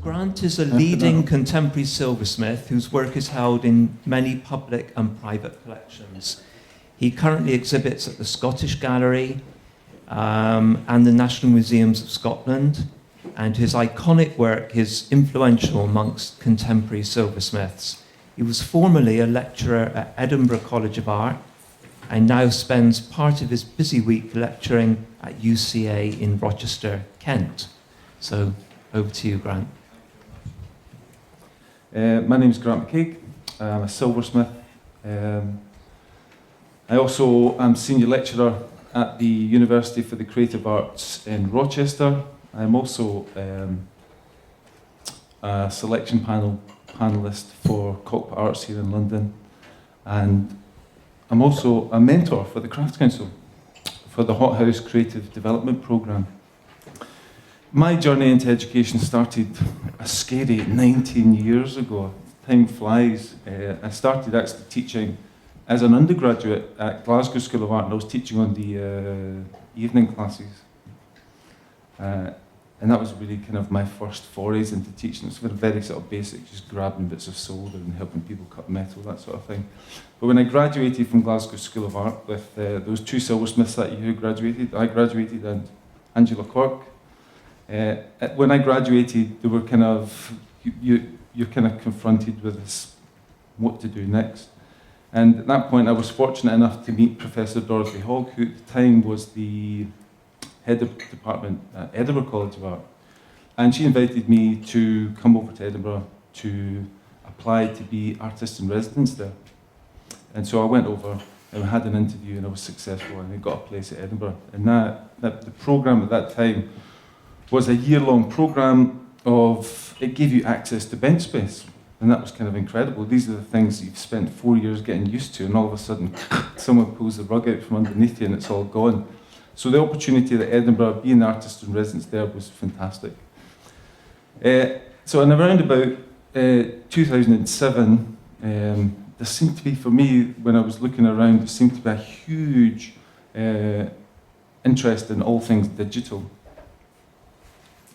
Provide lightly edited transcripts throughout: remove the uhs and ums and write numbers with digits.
Grant is a leading contemporary silversmith whose work is held in many public and private collections. He currently exhibits at the Scottish Gallery and the National Museums of Scotland, and his iconic work is influential amongst contemporary silversmiths. He was formerly a lecturer at Edinburgh College of Art and now spends part of his busy week lecturing at UCA in Rochester, Kent. So, over to you, Grant. My name is Grant McCaig. I'm a silversmith. I also am senior lecturer at the University for the Creative Arts in Rochester. I'm also a selection panelist for Cockpit Arts here in London, and I'm also a mentor for the Crafts Council for the Hothouse Creative Development Programme. My journey into education started a scary 19 years ago. Time flies. I started actually teaching as an undergraduate at Glasgow School of Art, and I was teaching on the evening classes. And that was really kind of my first forays into teaching. It's very sort of basic, just grabbing bits of solder and helping people cut metal, that sort of thing. But when I graduated from Glasgow School of Art with those two silversmiths that year who graduated, I graduated and Angela Quirk. When I graduated, they were kind of, you're kind of confronted with this, what to do next. And at that point, I was fortunate enough to meet Professor Dorothy Hogg, who at the time was the head of department at Edinburgh College of Art. And she invited me to come over to Edinburgh to apply to be artist in residence there. And so I went over and had an interview, and I was successful, and I got a place at Edinburgh. And the programme at that time was a year-long programme it gave you access to bench space. And that was kind of incredible. These are the things that you've spent 4 years getting used to, and all of a sudden, someone pulls the rug out from underneath you and it's all gone. So the opportunity at Edinburgh, being an artist in residence there, was fantastic. So in around about 2007, there seemed to be, for me, when I was looking around, there seemed to be a huge interest in all things digital.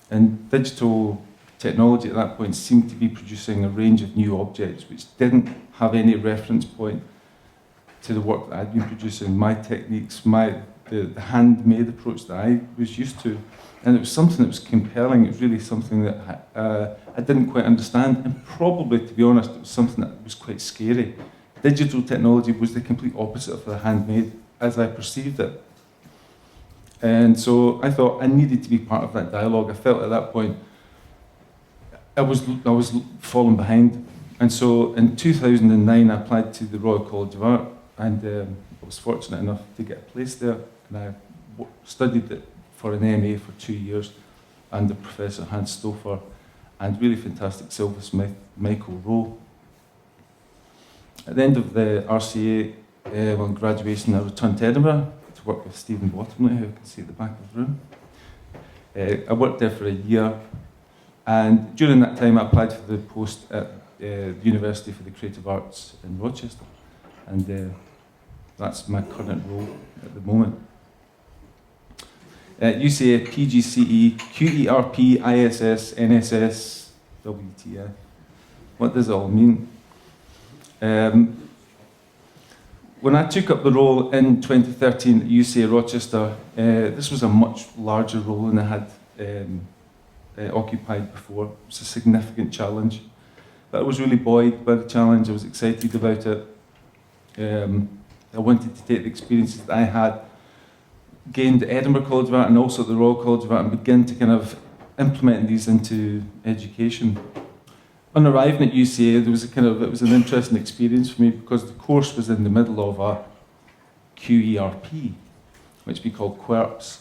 And digital technology at that point seemed to be producing a range of new objects which didn't have any reference point to the work that I'd been producing, my techniques, the handmade approach that I was used to. And it was something that was compelling. It was really something that I didn't quite understand, and probably, to be honest, it was something that was quite scary. Digital technology was the complete opposite of the handmade as I perceived it. And so I thought I needed to be part of that dialogue. I felt at that point I was falling behind. And so in 2009 I applied to the Royal College of Art, and I was fortunate enough to get a place there. And I studied it for an MA for 2 years under Professor Hans Stouffer and really fantastic silversmith Michael Rowe. At the end of the RCA, on graduation, I returned to Edinburgh to work with Stephen Bottomley, who you can see at the back of the room. I worked there for a year, and during that time I applied for the post at the University for the Creative Arts in Rochester, and that's my current role at the moment. UCA, PGCE, QERP, ISS, NSS, WTF. What does it all mean? When I took up the role in 2013 at UCA Rochester, this was a much larger role than I had occupied before. It was a significant challenge, but I was really buoyed by the challenge. I was excited about it. I wanted to take the experiences that I had gained at Edinburgh College of Art and also at the Royal College of Art and begin to kind of implement these into education. On arriving at UCA, it was an interesting experience for me because the course was in the middle of a QERP, which we call QERPs.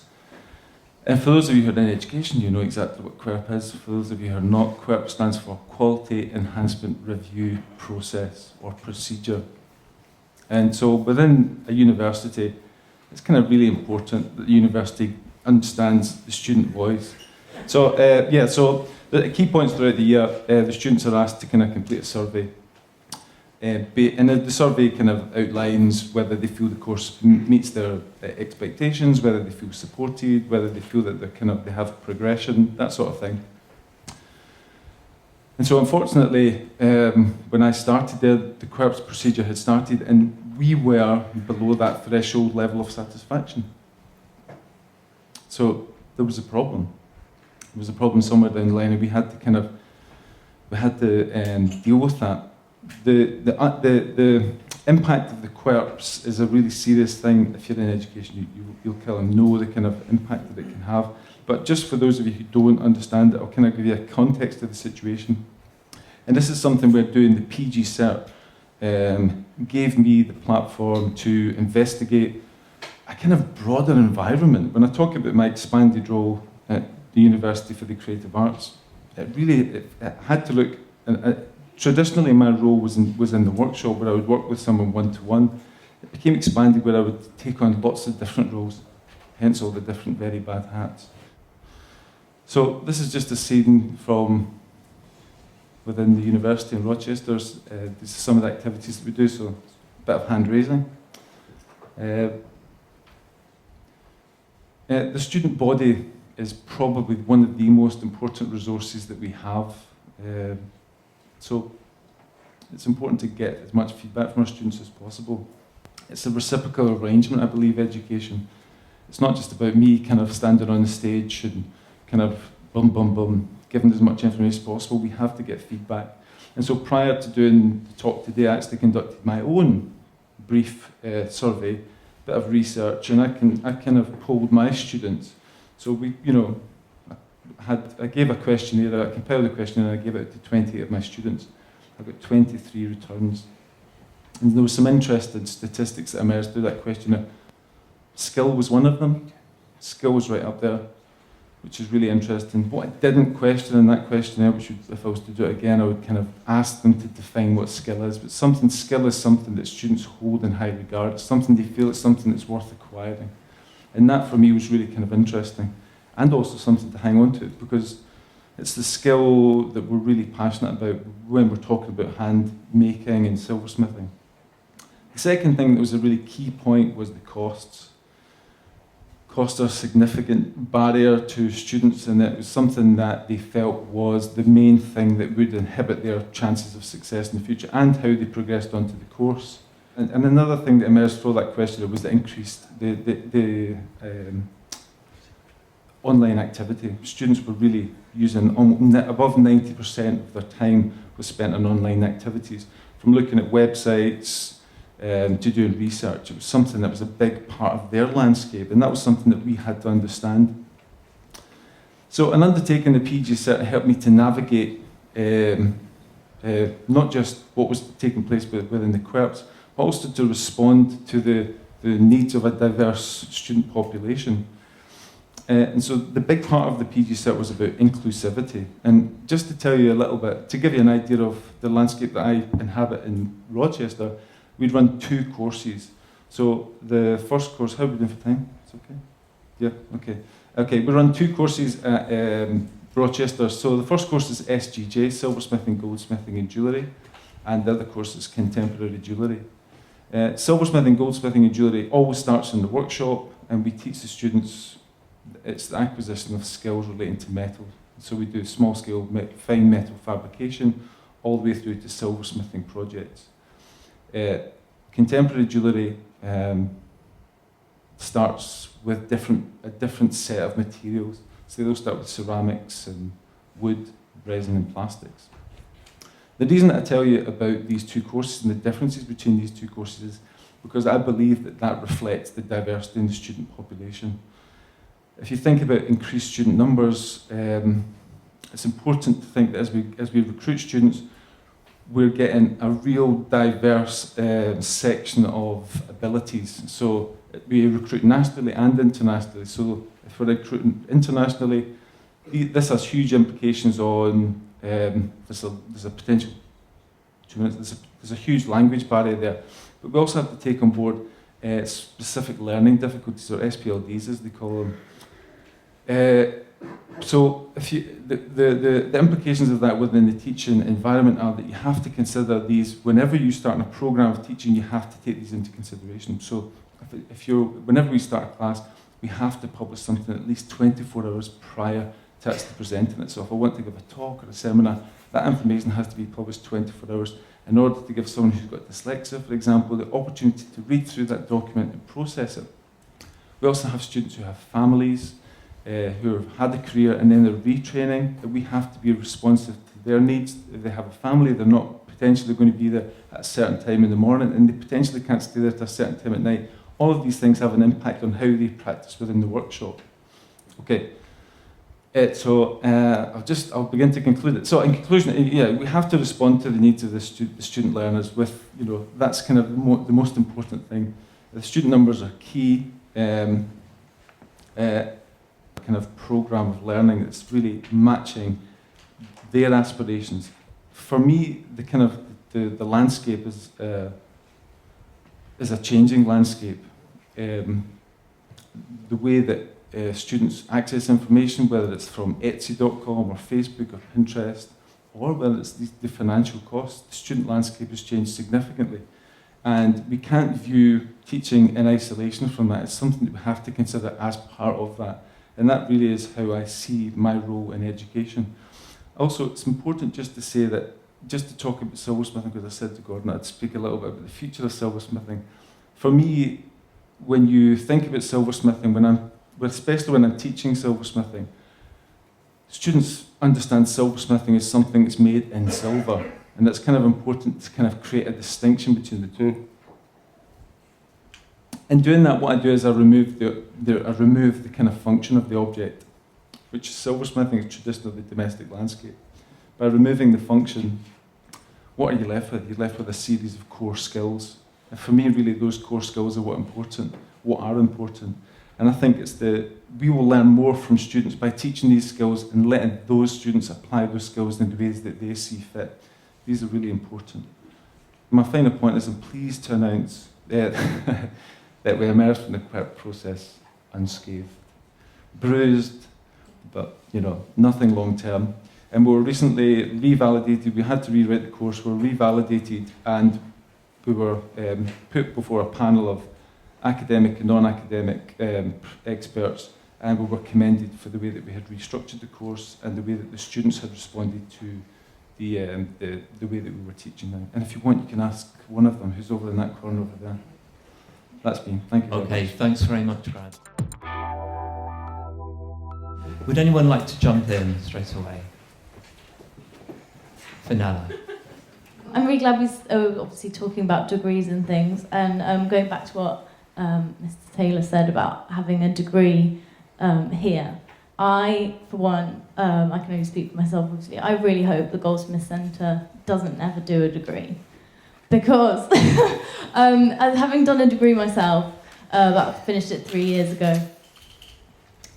And for those of you who are in education, you know exactly what QERP is. For those of you who are not, QERP stands for Quality Enhancement Review Process or Procedure. And so within a university, it's kind of really important that the university understands the student voice. So so the key points throughout the year, the students are asked to kind of complete a survey. And the survey kind of outlines whether they feel the course meets their expectations, whether they feel supported, whether they feel that they have progression, that sort of thing. And so unfortunately, when I started there, the QUERPS procedure had started, and we were below that threshold level of satisfaction. So there was a problem. There was a problem somewhere down the line, and we had to deal with that. The impact of the QUERPS is a really serious thing. If you're in education, you'll kind of know the kind of impact that it can have. But just for those of you who don't understand it, I'll kind of give you a context of the situation. And this is something we're doing. The PG Cert gave me the platform to investigate a kind of broader environment. When I talk about my expanded role at the University for the Creative Arts, it had to look. Traditionally, my role was in the workshop where I would work with someone one-to-one. It became expanded where I would take on lots of different roles, hence all the different very bad hats. So this is just a scene from within the university in Rochester. These are some of the activities that we do, so a bit of hand raising. The student body is probably one of the most important resources that we have. So it's important to get as much feedback from our students as possible. It's a reciprocal arrangement, I believe, education. It's not just about me kind of standing on the stage and kind of giving as much information as possible. We have to get feedback. And so prior to doing the talk today, I actually conducted my own brief survey, bit of research, and I kind of polled my students. So I gave a questionnaire, I compiled a questionnaire, and I gave it to 20 of my students. I got 23 returns. And there was some interesting statistics that emerged through that questionnaire. Skill was one of them. Skill was right up there, which is really interesting. What I didn't question in that questionnaire, which if I was to do it again, I would kind of ask them to define what skill is. But skill is something that students hold in high regard. It's something they feel, it's something that's worth acquiring. And that for me was really kind of interesting. And also something to hang on to, because it's the skill that we're really passionate about when we're talking about hand making and silversmithing. The second thing that was a really key point was the costs. Costs are a significant barrier to students, and it was something that they felt was the main thing that would inhibit their chances of success in the future and how they progressed onto the course. And another thing that emerged from that question was the increased online activity. Students were really using above 90% of their time was spent on online activities, from looking at websites to doing research. It was something that was a big part of their landscape, and that was something that we had to understand. So an undertaking the PG Cert helped me to navigate not just what was taking place within the QUERPS, but also to respond to the needs of a diverse student population. And so the big part of the PG Cert was about inclusivity. And just to tell you a little bit, to give you an idea of the landscape that I inhabit in Rochester, we'd run 2 courses. So the first course, how are we doing for time? It's okay? Yeah, okay. Okay, we run 2 courses at Rochester. So the first course is SGJ, Silversmithing, Goldsmithing and Jewellery. And the other course is Contemporary Jewellery. Silversmithing, Goldsmithing and Jewellery always starts in the workshop, and we teach the students it's the acquisition of skills relating to metal. So we do small-scale fine metal fabrication all the way through to silversmithing projects. Contemporary jewellery starts with a different set of materials. So they'll start with ceramics and wood, resin and plastics. The reason that I tell you about these 2 courses and the differences between these 2 courses is because I believe that reflects the diversity in the student population. If you think about increased student numbers, it's important to think that as we recruit students, we're getting a real diverse section of abilities. So we recruit nationally and internationally. So if we're recruiting internationally, this has huge implications on, there's a potential, 2 minutes, there's a huge language barrier there. But we also have to take on board specific learning difficulties, or SPLDs as they call them. So if the implications of that within the teaching environment are that you have to consider these, whenever you start a program of teaching, you have to take these into consideration. So whenever we start a class, we have to publish something at least 24 hours prior to actually presenting it. So if I want to give a talk or a seminar, that information has to be published 24 hours in order to give someone who's got dyslexia, for example, the opportunity to read through that document and process it. We also have students who have families, who have had a career and then they're retraining, that we have to be responsive to their needs. If they have a family, they're not potentially going to be there at a certain time in the morning, and they potentially can't stay there at a certain time at night. All of these things have an impact on how they practice within the workshop. Okay, I'll begin to conclude it. So in conclusion, we have to respond to the needs of the student learners with, that's kind of the most important thing. The student numbers are key. Kind of program of learning that's really matching their aspirations. For me, the landscape is a changing landscape. The way that students access information, whether it's from Etsy.com or Facebook or Pinterest, or whether it's the financial costs, the student landscape has changed significantly. And we can't view teaching in isolation from that. It's something that we have to consider as part of that. And that really is how I see my role in education. Also, it's important just to say that, just to talk about silversmithing, because I said to Gordon I'd speak a little bit about the future of silversmithing. For me, when you think about silversmithing, especially when I'm teaching silversmithing, students understand silversmithing as something that's made in silver. And it's kind of important to kind of create a distinction between the two. In doing that, what I do is I remove the kind of function of the object, which silversmithing is traditionally the domestic landscape. By removing the function, what are you left with? You're left with a series of core skills. And for me, really, those core skills are what are important. And I think we will learn more from students by teaching these skills and letting those students apply those skills in the ways that they see fit. These are really important. My final point is I'm pleased to announce that we emerged from the prep process unscathed. Bruised, but nothing long term. And we were recently revalidated. We had to rewrite the course. We were revalidated, and we were put before a panel of academic and non-academic experts, and we were commended for the way that we had restructured the course and the way that the students had responded to the way that we were teaching them. And if you want, you can ask one of them who's over in that corner over there. That's been. Thank you. Okay, thanks very much, Brad. Would anyone like to jump in straight away? Fenella. I'm really glad we're obviously talking about degrees and things, and going back to what Mr. Taylor said about having a degree here. I, for one, I can only speak for myself, obviously, I really hope the Goldsmith Centre doesn't ever do a degree. Because having done a degree myself, I finished it 3 years ago,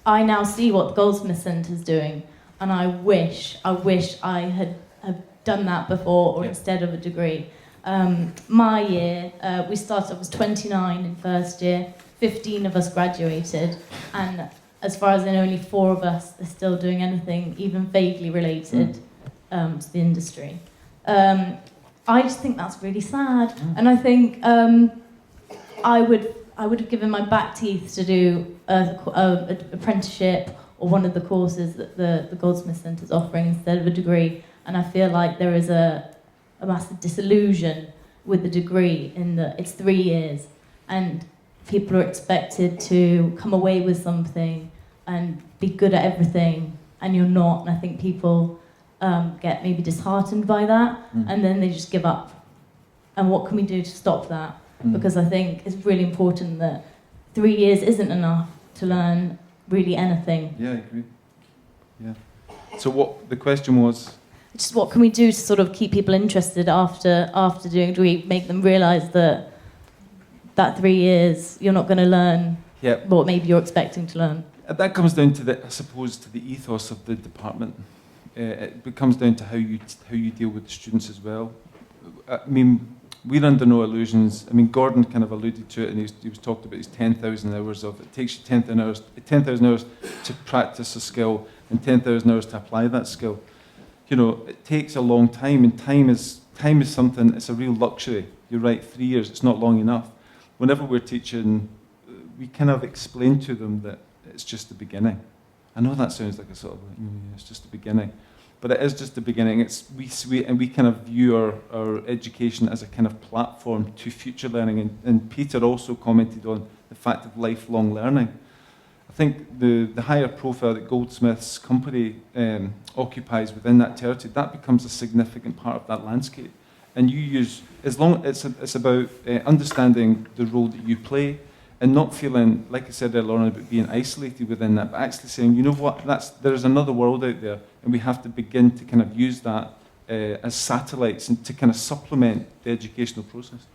I now see what the Goldsmith Centre is doing, and I wish I had done that before, or instead of a degree. My year, we started, I was 29 in first year, 15 of us graduated, and as far as I know, only 4 of us are still doing anything even vaguely related to the industry. I just think that's really sad, and I think I would have given my back teeth to do an apprenticeship or one of the courses that the Goldsmith Centre is offering instead of a degree. And I feel like there is a massive disillusion with the degree in that it's 3 years and people are expected to come away with something and be good at everything, and you're not. And I think people get maybe disheartened by that, and then they just give up. And what can we do to stop that? Because I think it's really important that 3 years isn't enough to learn really anything. Yeah, I agree. Yeah. So what the question was? Just what can we do to sort of keep people interested after doing a degree, make them realise that 3 years you're not going to learn what maybe you're expecting to learn. That comes down to the ethos of the department. It comes down to how you deal with the students as well. I mean, we're under no illusions. I mean, Gordon kind of alluded to it, and he was talked about his 10,000 hours of it takes you 10,000 hours to practice a skill and 10,000 hours to apply that skill. It takes a long time, and time is something. It's a real luxury. You're right, 3 years. It's not long enough. Whenever we're teaching, we kind of explain to them that it's just the beginning, I know that sounds like a sort of, it's just the beginning. But it is just the beginning. We kind of view our education as a kind of platform to future learning. And Peter also commented on the fact of lifelong learning. I think the higher profile that Goldsmith's company occupies within that territory, that becomes a significant part of that landscape. And you use, as long it's about understanding the role that you play, and not feeling, like I said earlier on, about being isolated within that, but actually saying, you know what, there's another world out there, and we have to begin to kind of use that as satellites and to kind of supplement the educational process.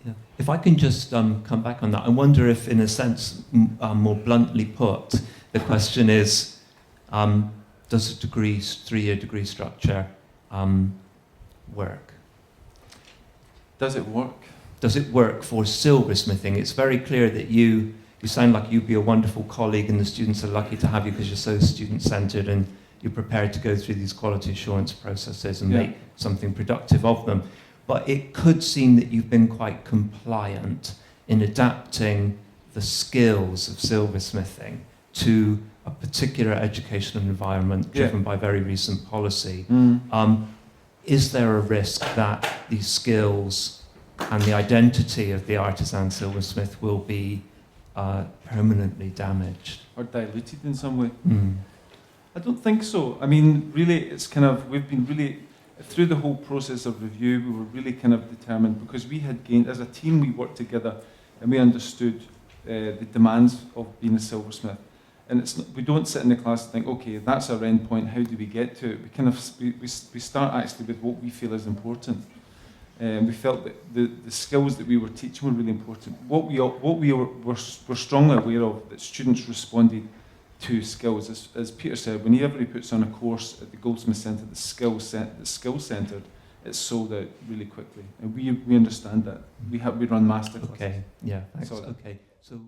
Yeah. If I can just come back on that, I wonder if, in a sense, more bluntly put, the question is, does a three-year degree structure work? Does it work? Does it work for silversmithing? It's very clear that you sound like you'd be a wonderful colleague, and the students are lucky to have you because you're so student-centred and you're prepared to go through these quality assurance processes and make something productive of them. But it could seem that you've been quite compliant in adapting the skills of silversmithing to a particular educational environment driven by very recent policy. Is there a risk that these skills and the identity of the artisan silversmith will be permanently damaged? Or diluted in some way? I don't think so. I mean, really, it's kind of, we've been really, through the whole process of review, we were really kind of determined, because we had gained, as a team, we worked together and we understood the demands of being a silversmith. And we don't sit in the class and think, okay, that's our end point, how do we get to it? We kind of, we start actually with what we feel is important. We felt that the skills that we were teaching were really important. What we were strongly aware of, that students responded to skills. As Peter said, whenever he puts on a course at the Goldsmith Centre that's skill-centred, it's sold out really quickly. And we understand that. We run masterclasses. Okay, yeah, thanks. Okay, so